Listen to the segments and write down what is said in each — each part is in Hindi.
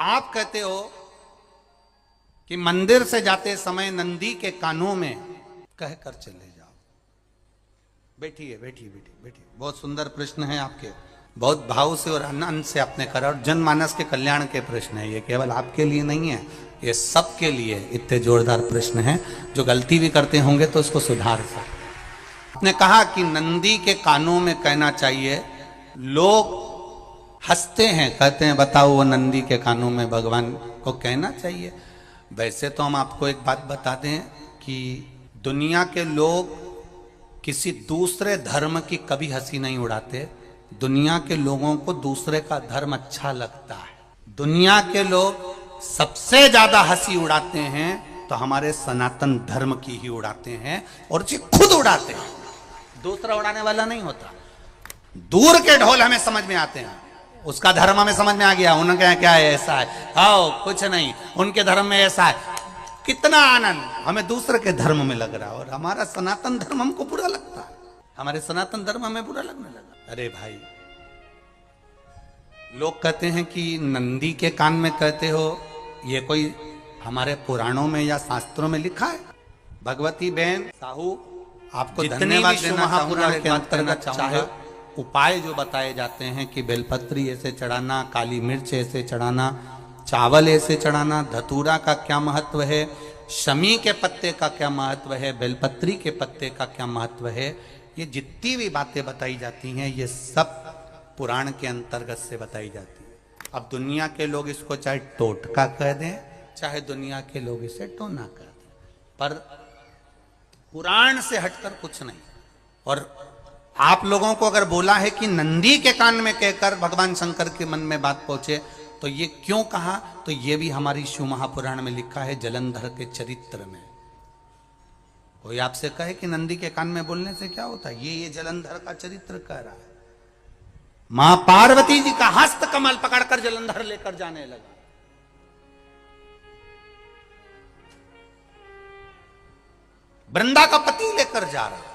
आप कहते हो कि मंदिर से जाते समय नंदी के कानों में कहकर चले जाओ। बैठिए बैठिए बैठिए बैठिए। बहुत सुंदर प्रश्न है आपके, बहुत भाव से और आनंद से आपने करा, और जनमानस के कल्याण के प्रश्न है ये, केवल आपके लिए नहीं है, ये सबके लिए इतने जोरदार प्रश्न हैं। जो गलती भी करते होंगे तो उसको सुधार सकते। आपने कहा कि नंदी के कानों में कहना चाहिए। लोग हंसते हैं, कहते हैं बताओ वो नंदी के कानों में भगवान को कहना चाहिए। वैसे तो हम आपको एक बात बता दें कि दुनिया के लोग किसी दूसरे धर्म की कभी हंसी नहीं उड़ाते। दुनिया के लोगों को दूसरे का धर्म अच्छा लगता है। दुनिया के लोग सबसे ज्यादा हंसी उड़ाते हैं तो हमारे सनातन धर्म की ही उड़ाते हैं, और जी खुद उड़ाते हैं, दूसरा उड़ाने वाला नहीं होता। दूर के ढोल हमें समझ में आते हैं, उसका धर्म हमें समझ में आ गया, उनके क्या है ऐसा है, आओ कुछ नहीं, उनके धर्म में ऐसा है, कितना आनंद हमें दूसरे के धर्म में लग रहा है, और हमारा सनातन धर्म हमको बुरा लगता है, हमारे सनातन धर्म हमें बुरा लगने लगा। अरे भाई, लोग कहते हैं कि नंदी के कान में कहते हो, ये कोई हमारे पुराणों में या शास्त्रों में लिखा है? भगवती बहन साहू, आपको धन्यवाद देना चाहूंगा के अंतर्गत चाहे उपाय जो बताए जाते हैं कि बेलपत्री ऐसे चढ़ाना, काली मिर्च ऐसे चढ़ाना, चावल ऐसे चढ़ाना, धतूरा का क्या महत्व है, शमी के पत्ते का क्या महत्व है, बेलपत्री के पत्ते का क्या महत्व है, ये जितनी भी बातें बताई जाती हैं ये सब पुराण के अंतर्गत से बताई जाती है। अब दुनिया के लोग इसको चाहे टोटका कह दें, चाहे दुनिया के लोग इसे टोना कह दें, पर पुराण से हटकर कुछ नहीं। और आप लोगों को अगर बोला है कि नंदी के कान में कहकर भगवान शंकर के मन में बात पहुंचे, तो ये क्यों कहा, तो ये भी हमारी शिव महापुराण में लिखा है, जलंधर के चरित्र में। कोई आपसे कहे कि नंदी के कान में बोलने से क्या होता है, ये जलंधर का चरित्र कह रहा है। मां पार्वती जी का हस्त कमल पकड़कर जलंधर लेकर जाने लगा। वृंदा का पति लेकर जा रहा।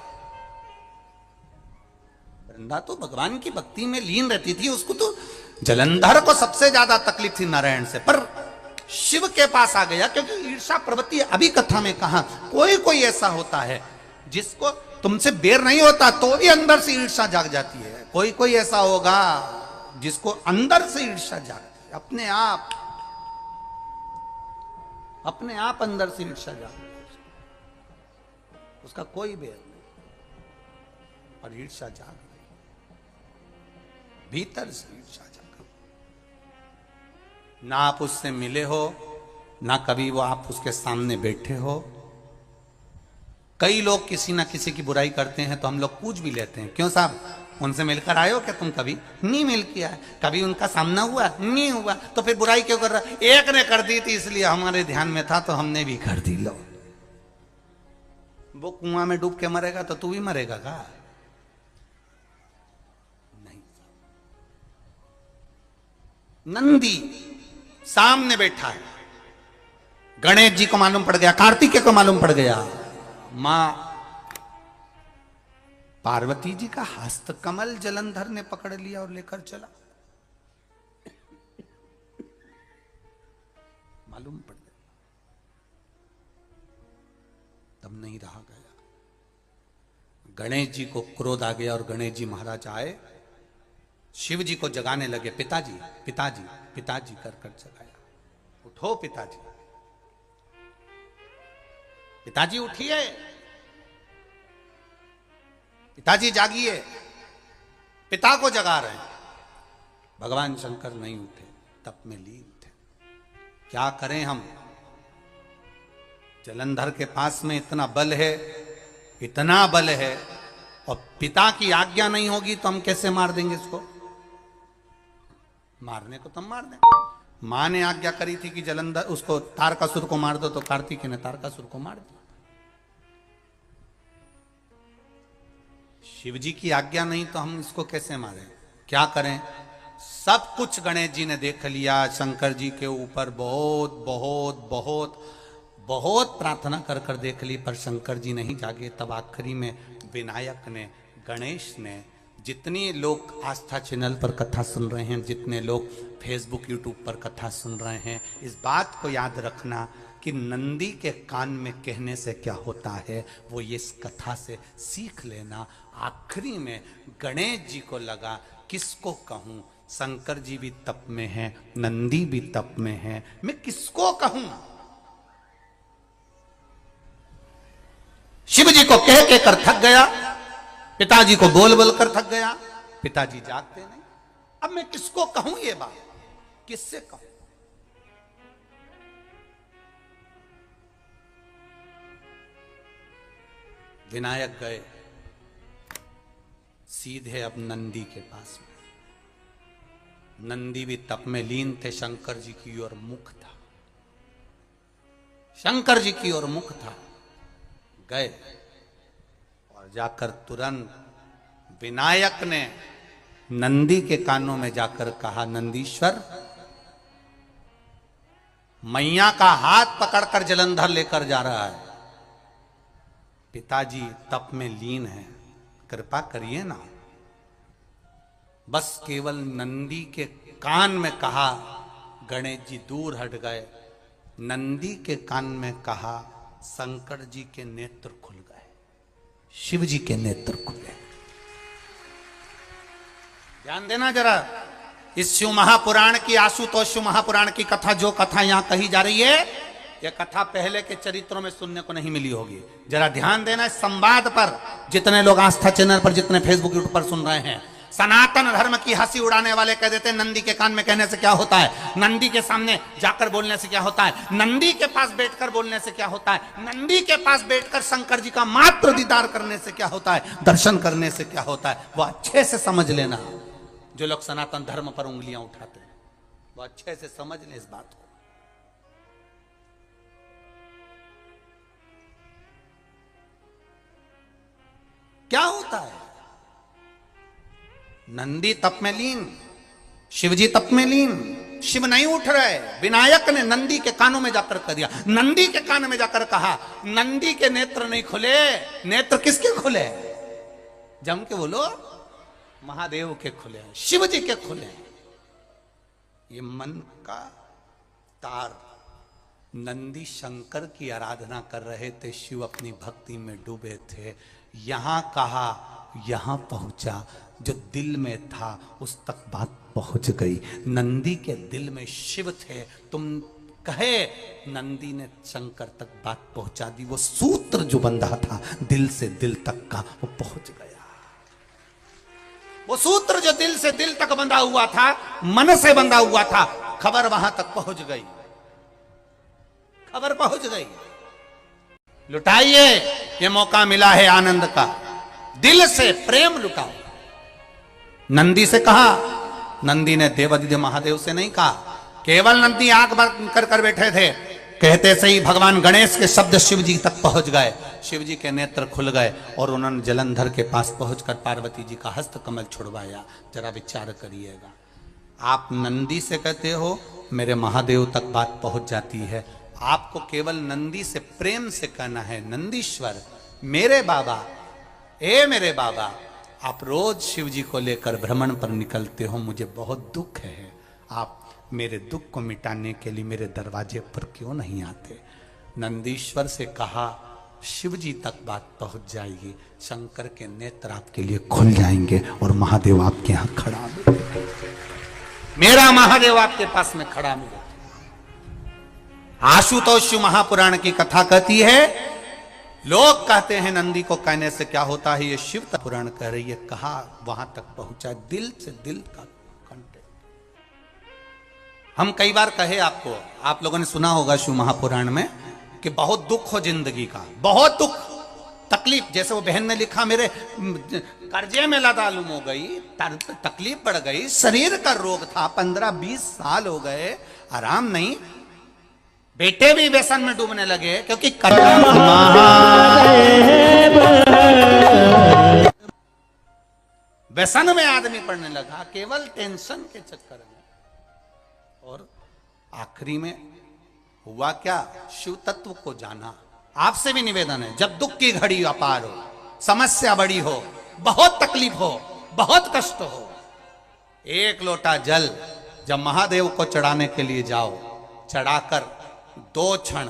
वृंदा तो भगवान की भक्ति में लीन रहती थी, उसको तो जलंधर को सबसे ज्यादा तकलीफ थी नारायण से, पर शिव के पास आ गया, क्योंकि ईर्षा प्रवृत्ति, अभी कथा में कहा, कोई कोई ऐसा होता है जिसको तुमसे बेर नहीं होता तो भी अंदर से ईर्षा जाग जाती है। कोई कोई ऐसा होगा जिसको अंदर से ईर्षा जागती है, अपने आप अंदर से ईर्षा जागती है, उसका कोई बेर नहीं, और ईर्षा जाग भीतर से ईर्षा जागा। ना आप उससे मिले हो, ना कभी वो आप उसके सामने बैठे हो। कई लोग किसी ना किसी की बुराई करते हैं तो हम लोग पूछ भी लेते हैं, क्यों साहब उनसे मिलकर आए हो क्या तुम? कभी नहीं मिल किया है, कभी उनका सामना हुआ नहीं हुआ, तो फिर बुराई क्यों कर रहा? एक ने कर दी थी इसलिए हमारे ध्यान में था तो हमने भी कर दी। लो, वो कुआं में डूब के मरेगा तो तू भी मरेगा का? नंदी सामने बैठा है, गणेश जी को मालूम पड़ गया, कार्तिकेय को मालूम पड़ गया, मां पार्वती जी का हस्त कमल जलंधर ने पकड़ लिया और लेकर चला। मालूम पड़ गया, तब नहीं रहा गया। गणेश जी को क्रोध आ गया और गणेश जी महाराज आए, शिव जी को जगाने लगे। पिताजी पिताजी पिताजी कर कर जगाया। उठो पिताजी, पिताजी उठिए, पिताजी जागिए। पिता को जगा रहे हैं। भगवान शंकर नहीं उठे, तप में लीन थे। क्या करें हम? जलंधर के पास में इतना बल है, इतना बल है, और पिता की आज्ञा नहीं होगी तो हम कैसे मार देंगे इसको? मारने को तो मार दें। मां ने आज्ञा करी थी कि जलंधर उसको तारकासुर को मार दो, तो कार्तिकेय ने तारकासुर को मार दिया। शिव जी की आज्ञा नहीं तो हम इसको कैसे मारें? क्या करें? सब कुछ गणेश जी ने देख लिया। शंकर जी के ऊपर बहुत बहुत बहुत बहुत प्रार्थना कर कर देख ली, पर शंकर जी नहीं जागे। तब आखिरी में विनायक ने, गणेश ने जितनी लोग आस्था चैनल पर कथा सुन रहे हैं, जितने लोग फेसबुक यूट्यूब पर कथा सुन रहे हैं, इस बात को याद रखना कि नंदी के कान में कहने से क्या होता है वो ये इस कथा से सीख लेना। आखिरी में गणेश जी को लगा किसको कहूं, शंकर जी भी तप में हैं, नंदी भी तप में है, मैं किसको कहूं। शिव जी को कह के कर थक गया, पिताजी को बोल बोल कर थक गया, पिताजी जागते नहीं। अब मैं किसको कहूं ये बात, किससे कहूं। विनायक गए सीधे अब नंदी के पास में। नंदी भी तप में लीन थे, शंकर जी की ओर मुख था, शंकर जी की ओर मुख था। गए और जाकर तुरंत विनायक ने नंदी के कानों में जाकर कहा, नंदीश्वर, मैया का हाथ पकड़कर जलंधर लेकर जा रहा है, पिताजी तप में लीन है, कृपा करिए ना। बस केवल नंदी के कान में कहा, गणेश जी दूर हट गए। नंदी के कान में कहा, शंकर जी के नेत्र खुल गए, शिव जी के नेत्र खुले। ध्यान देना जरा, इस शिव महापुराण की, आशुतोष शिव महापुराण की कथा, जो कथा यहां कही जा रही है, यह कथा पहले के चरित्रों में सुनने को नहीं मिली होगी। जरा ध्यान देना इस संवाद पर, जितने लोग आस्था चैनल पर, जितने फेसबुक यूट्यूब पर सुन रहे हैं। सनातन धर्म की हंसी उड़ाने वाले कह देते हैं नंदी के कान में कहने से क्या होता है, नंदी के सामने जाकर बोलने से क्या होता है, नंदी के पास बैठकर बोलने से क्या होता है, नंदी के पास बैठकर शंकर जी का मात्र दीदार करने से क्या होता है, दर्शन करने से क्या होता है। वो अच्छे से समझ लेना, जो लोग सनातन धर्म पर उंगलियां उठाते हैं, वो अच्छे से समझ लें इस बात को। क्या होता है, नंदी तप में लीन, शिवजी तप में लीन, शिव नहीं उठ रहे। विनायक ने नंदी के कानों में जाकर कह दिया, नंदी के कान में जाकर कहा, नंदी के नेत्र नहीं खुले। नेत्र किसके खुले, जम के बोलो, महादेव के खुले, शिव जी के खुले। ये मन का तार, नंदी शंकर की आराधना कर रहे थे, शिव अपनी भक्ति में डूबे थे। यहां कहा, यहां पहुंचा, जो दिल में था उस तक बात पहुंच गई। नंदी के दिल में शिव थे, तुम कहे, नंदी ने शंकर तक बात पहुंचा दी। वो सूत्र जो बंधा था दिल से दिल तक का, वो पहुंच गया। वो सूत्र जो दिल से दिल तक बंधा हुआ था, मन से बंधा हुआ था, खबर वहां तक पहुंच गई, खबर पहुंच गई। लुटाइए, ये मौका मिला है आनंद का, दिल से प्रेम लुटाओ। नंदी से कहा, नंदी ने देवादिदेव महादेव से नहीं कहा। केवल नंदी आंख बंद कर बैठे थे, कहते सही भगवान गणेश के शब्द शिव जी तक पहुंच गए। शिव जी के नेत्र खुल गए और उन्होंने जलंधर के पास पहुंचकर पार्वती जी का हस्त कमल छुड़वाया। जरा विचार करिएगा, आप नंदी से कहते हो मेरे महादेव तक बात पहुंच जाती है, आपको केवल नंदी से प्रेम से कहना है, नंदीश्वर मेरे बाबा, ए मेरे बाबा, आप रोज शिव जी को लेकर भ्रमण पर निकलते हो, मुझे बहुत दुख है, आप मेरे दुख को मिटाने के लिए मेरे दरवाजे पर क्यों नहीं आते। नंदीश्वर से कहा, शिव जी तक बात पहुंच जाएगी, शंकर के नेत्र आपके लिए खुल जाएंगे और महादेव आपके यहां खड़ा मिलेगा, मेरा महादेव आपके पास में खड़ा मिलेगा। आशुतोष महापुराण की कथा कहती है, लोग कहते हैं नंदी को कहने से क्या होता है, ये शिव पुराण कह रही है, कहा वहां तक पहुंचा, दिल से दिल का कांटेक्ट। हम कई बार कहे आपको, आप लोगों ने सुना होगा शिव महापुराण में कि बहुत दुख हो जिंदगी का, बहुत दुख तकलीफ, जैसे वो बहन ने लिखा, मेरे कर्जे में लदालूम हो गई, तकलीफ बढ़ गई, शरीर का रोग था, 15-20 साल हो गए, आराम नहीं, बेटे भी व्यसन में डूबने लगे, क्योंकि व्यसन में आदमी पड़ने लगा, केवल टेंशन के चक्कर में। और आखिरी में हुआ क्या, शिव तत्व को जाना। आपसे भी निवेदन है, जब दुख की घड़ी अपार हो, समस्या बड़ी हो, बहुत तकलीफ हो, बहुत कष्ट हो, एक लोटा जल जब महादेव को चढ़ाने के लिए जाओ, चढ़ाकर 2 क्षण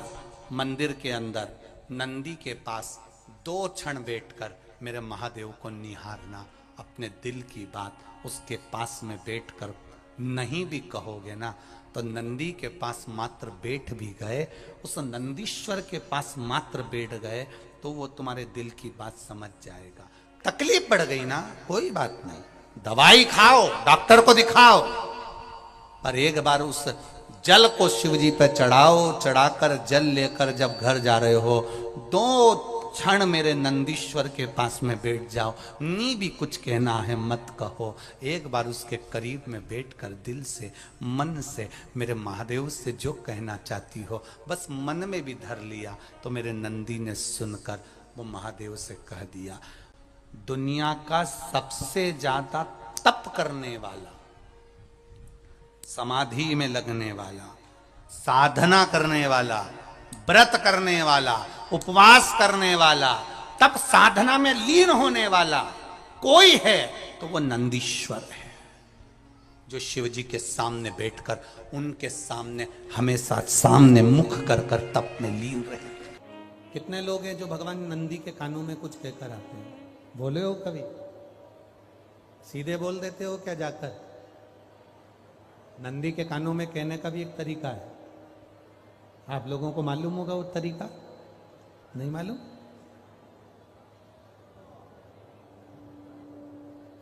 मंदिर के अंदर नंदी के पास 2 क्षण बैठकर मेरे महादेव को निहारना, अपने दिल की बात उसके पास में बैठकर नहीं भी कहोगे ना, तो नंदी के पास मात्र बैठ भी गए, उस नंदीश्वर के पास मात्र बैठ गए, तो वो तुम्हारे दिल की बात समझ जाएगा। तकलीफ बढ़ गई ना, कोई बात नहीं, दवाई खाओ, डॉक्टर को दिखाओ, पर एक बार उस जल को शिव जी पे चढ़ाओ। चढ़ाकर जल लेकर जब घर जा रहे हो, 2 क्षण मेरे नंदीश्वर के पास में बैठ जाओ, नी भी कुछ कहना है मत कहो, एक बार उसके करीब में बैठकर दिल से मन से मेरे महादेव से जो कहना चाहती हो बस मन में भी धर लिया, तो मेरे नंदी ने सुनकर वो महादेव से कह दिया, दुनिया का सबसे ज्यादा तप करने वाला, समाधि में लगने वाला, साधना करने वाला, व्रत करने वाला, उपवास करने वाला, तप साधना में लीन होने वाला कोई है तो वो नंदीश्वर है, जो शिव जी के सामने बैठकर उनके सामने हमेशा सामने मुख कर कर तप में लीन रहे। कितने लोग हैं जो भगवान नंदी के कानों में कुछ कहकर आते हैं? बोले हो कभी? सीधे बोल देते हो क्या जाकर? नंदी के कानों में कहने का भी एक तरीका है, आप लोगों को मालूम होगा वो तरीका? नहीं मालूम?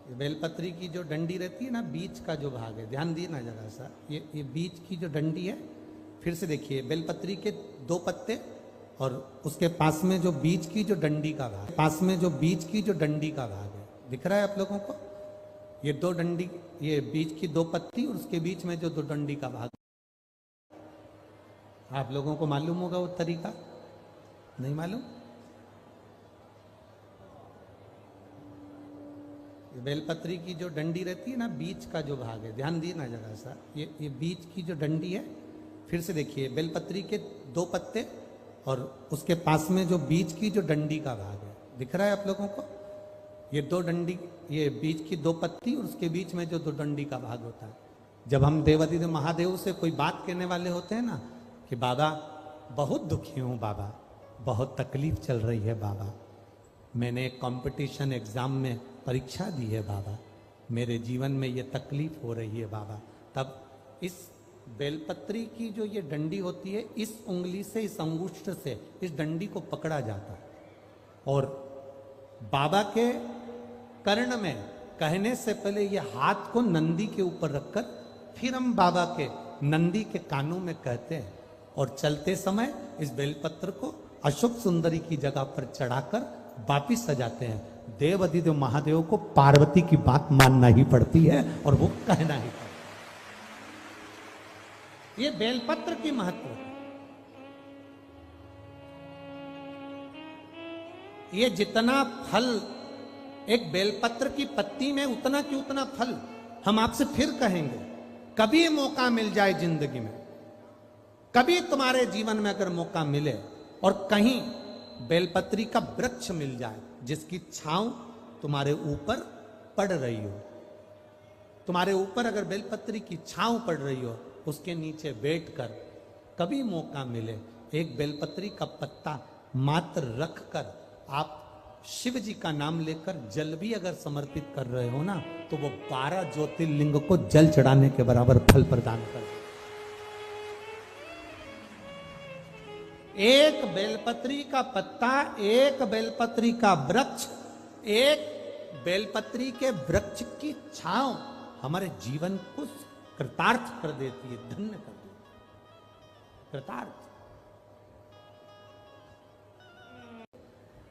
ये बेलपत्री की जो डंडी रहती है ना, बीच का जो भाग है, ध्यान दिए ना जरा सा, ये बीच की जो डंडी है, फिर से देखिए, बेलपत्री के 2 पत्ते और उसके पास में जो बीच की जो डंडी का भाग, पास में जो बीच की जो डंडी का भाग है, दिख रहा है आप लोगों को? ये 2 डंडी, ये बीच की 2 पत्ती और उसके बीच में जो 2 डंडी का भाग, आप लोगों को मालूम होगा वो तरीका? नहीं मालूम? ये बेलपत्री की जो डंडी रहती है ना, बीच का जो भाग है, ध्यान दिए ना जरा सा, ये बीच की जो डंडी है, फिर से देखिए, बेलपत्री के 2 पत्ते और उसके पास में जो बीच की जो डंडी का भाग है, दिख रहा है आप लोगों को? ये 2 डंडी, ये बीच की 2 पत्ती और उसके बीच में जो 2 डंडी का भाग होता है। जब हम देवाधिदेव महादेव से कोई बात कहने वाले होते हैं ना कि बाबा बहुत दुखी हूँ, बाबा बहुत तकलीफ चल रही है, बाबा मैंने एक कंपटीशन एग्जाम में परीक्षा दी है, बाबा मेरे जीवन में ये तकलीफ हो रही है, बाबा, तब इस बेलपत्री की जो ये डंडी होती है, इस उंगली से, इस अंगुष्ठ से इस डंडी को पकड़ा जाता है और बाबा के कर्ण में कहने से पहले ये हाथ को नंदी के ऊपर रखकर फिर हम बाबा के नंदी के कानों में कहते हैं और चलते समय इस बेलपत्र को अशोक सुंदरी की जगह पर चढ़ाकर वापिस सजाते हैं। देव अधिदेव महादेव को पार्वती की बात मानना ही पड़ती है और वो कहना ही पड़ता है। ये बेलपत्र की महत्व है। ये जितना फल एक बेलपत्र की पत्ती में, उतना की उतना फल हम आपसे फिर कहेंगे। कभी मौका मिल जाए जिंदगी में, कभी तुम्हारे जीवन में अगर मौका मिले और कहीं बेलपत्री का वृक्ष मिल जाए जिसकी छांव तुम्हारे ऊपर पड़ रही हो, तुम्हारे ऊपर अगर बेलपत्री की छांव पड़ रही हो, उसके नीचे बैठकर कभी मौका मिले, एक बेलपत्री का पत्ता मात्र रखकर आप शिव जी का नाम लेकर जल भी अगर समर्पित कर रहे हो ना, तो वो 12 ज्योतिर्लिंग को जल चढ़ाने के बराबर फल प्रदान कर। एक बेलपत्री का पत्ता, एक बेलपत्री का वृक्ष, एक बेलपत्री के वृक्ष की छांव हमारे जीवन को कृतार्थ कर देती है, धन्य कर देती है, कृतार्थ।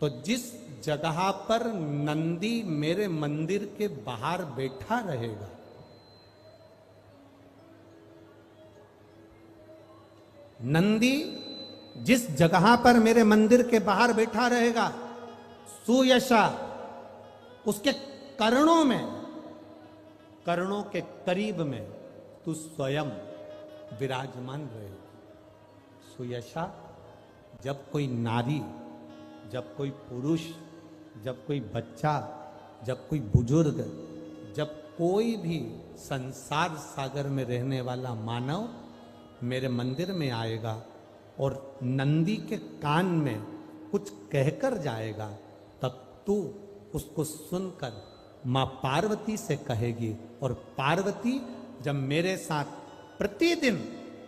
तो जिस जगह पर नंदी मेरे मंदिर के बाहर बैठा रहेगा, नंदी जिस जगह पर मेरे मंदिर के बाहर बैठा रहेगा, सुयशा उसके कर्णों में, कर्णों के करीब में तू स्वयं विराजमान रहेगा। सुयशा, जब कोई नारी, जब कोई पुरुष, जब कोई बच्चा, जब कोई बुजुर्ग जब कोई भी संसार सागर में रहने वाला मानव मेरे मंदिर में आएगा और नंदी के कान में कुछ कहकर जाएगा, तब तू उसको सुनकर मां पार्वती से कहेगी। और पार्वती जब मेरे साथ प्रतिदिन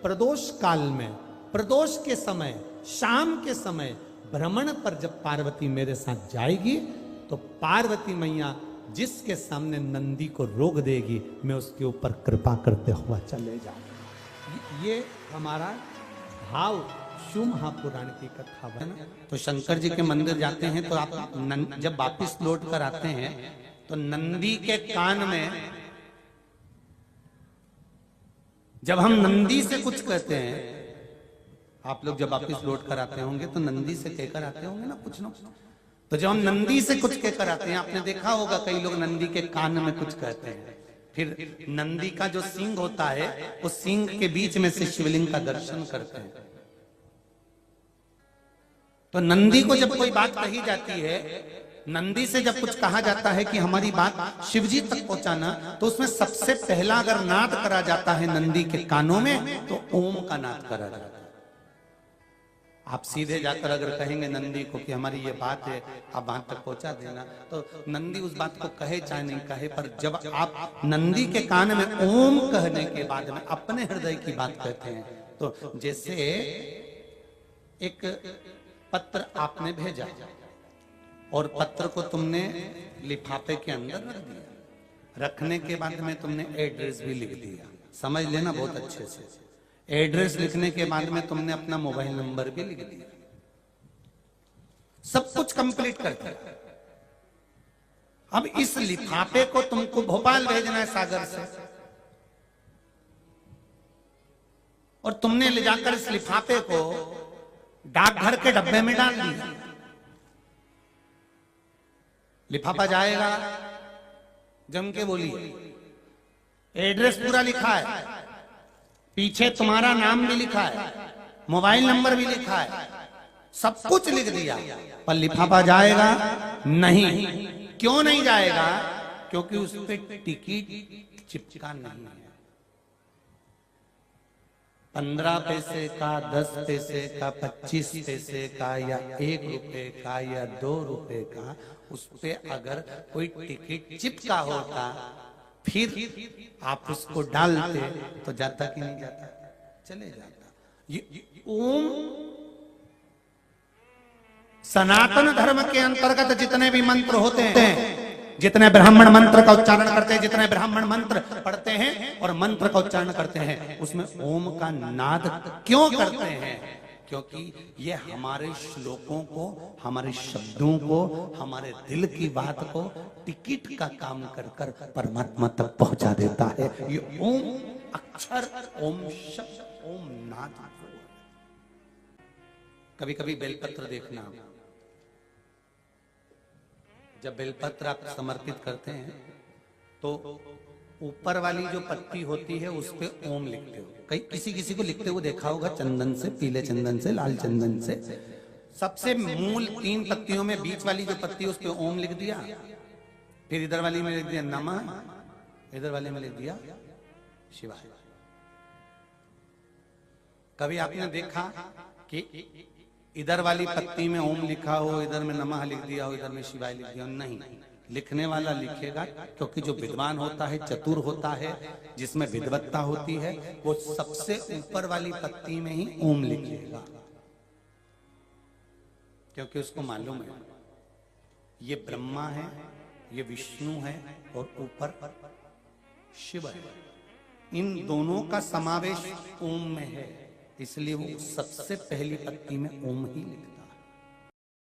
प्रदोष काल में, प्रदोष के समय, शाम के समय भ्रमण पर जब पार्वती मेरे साथ जाएगी, तो पार्वती मैया जिसके सामने नंदी को रोक देगी, मैं उसके ऊपर कृपा करते हुआ चले जाऊंगा। ये हमारा भाव शिव महापुराण की कथा है ना। तो शंकर जी के मंदिर जाते हैं तो आप जब वापिस लौट कर आते हैं तो नंदी के कान में, जब हम नंदी से कुछ कहते हैं, आप लोग जब वापिस लौट कर आते होंगे तो नंदी से कहकर आते होंगे ना कुछ ना। तो जब हम नंदी से कुछ कहकर आते हैं, आपने देखा होगा कई लोग नंदी के कान में कुछ कहते हैं, फिर नंदी का जो सींग होता है उस सींग के बीच में से शिवलिंग का दर्शन करते हैं। तो नंदी को जब कोई बात कही जाती है, नंदी से जब कुछ कहा जाता है कि हमारी बात शिवजी तक पहुंचाना, तो उसमें सबसे पहला अगर नाद करा जाता है नंदी के कानों में, तो ओम का नाद करा जाता है। आप सीधे जाकर अगर कहेंगे नंदी को कि हमारी ये बात है, आप वहां तक पहुंचा देना, तो नंदी उस बात को कहे चाहे नहीं कहे, पर जब आप नंदी के कान में ओम कहने के बाद में अपने हृदय की बात कहते हैं, तो जैसे एक पत्र आपने भेजा और पत्र को तुमने लिफाफे के अंदर रख दिया, रखने के बाद में तुमने एड्रेस भी लिख दिया, समझ लेना बहुत अच्छे से। एड्रेस लिखने के बाद में तुमने अपना मोबाइल नंबर भी लिख दिया, सब कुछ कंप्लीट कर दिया। अब इस लिफाफे को तुमको भोपाल भेजना है सागर से, और तुमने ले जाकर इस लिफाफे को डाकघर के डब्बे में डाल दिया। लिफाफा जाएगा, जम के बोलिए, एड्रेस पूरा लिखा है, पीछे तुम्हारा नाम भी लिखा है, मोबाइल नंबर भी लिखा है, सब कुछ लिख दिया, पर लिफाफा जाएगा नहीं। क्यों नहीं जाएगा? क्योंकि उस पे टिकट चिपका नहीं है। 15 पैसे का, 10 पैसे का, 25 पैसे का, या 1 रुपए का, या 2 रुपए का, उस पे अगर कोई टिकट चिपका होता, फिर आप उसको डालते तो जाता कि नहीं जाता? चले जाता। ये ओम सनातन धर्म के अंतर्गत जितने भी मंत्र होते हैं, जितने ब्राह्मण मंत्र का उच्चारण करते हैं, जितने ब्राह्मण मंत्र पढ़ते हैं और मंत्र का उच्चारण करते हैं, उसमें ओम का नाद क्यों करते हैं? क्योंकि ये हमारे श्लोकों को, हमारे शब्दों को, हमारे दिल की बात को टिकट का काम कर कर परमात्मा तक पहुंचा देता है। ये ओम अक्षर, ओम शब्द, ओम नाद। कभी कभी बेलपत्र देखना, जब बेलपत्र आप समर्पित करते हैं तो ऊपर वाली जो पत्ती होती है उस पे ओम लिखते हो। कई किसी को लिखते हुए देखा होगा, चंदन से, पीले चंदन से, लाल चंदन से। सबसे मूल 3 पत्तियों में बीच वाली जो पत्ती उस पे ओम लिख दिया, फिर इधर वाली में लिख दिया नमः, इधर वाले में लिख दिया शिवाय। कभी आपने देखा कि इधर वाली पत्ती में ओम लिखा हो, इधर में नमः लिख दिया हो, इधर में शिवाय लिख दिया हो? नहीं, लिखने वाला लिखेगा, क्योंकि जो विद्वान होता है, चतुर होता है, जिसमें विद्वत्ता होती है, वो सबसे ऊपर वाली पत्ती में ही ओम लिखेगा, क्योंकि उसको मालूम है ये ब्रह्मा है, ये विष्णु है और ऊपर शिव है। इन दोनों का समावेश ओम में है, इसलिए वो सबसे पहली पत्ती में ओम ही लिखता है।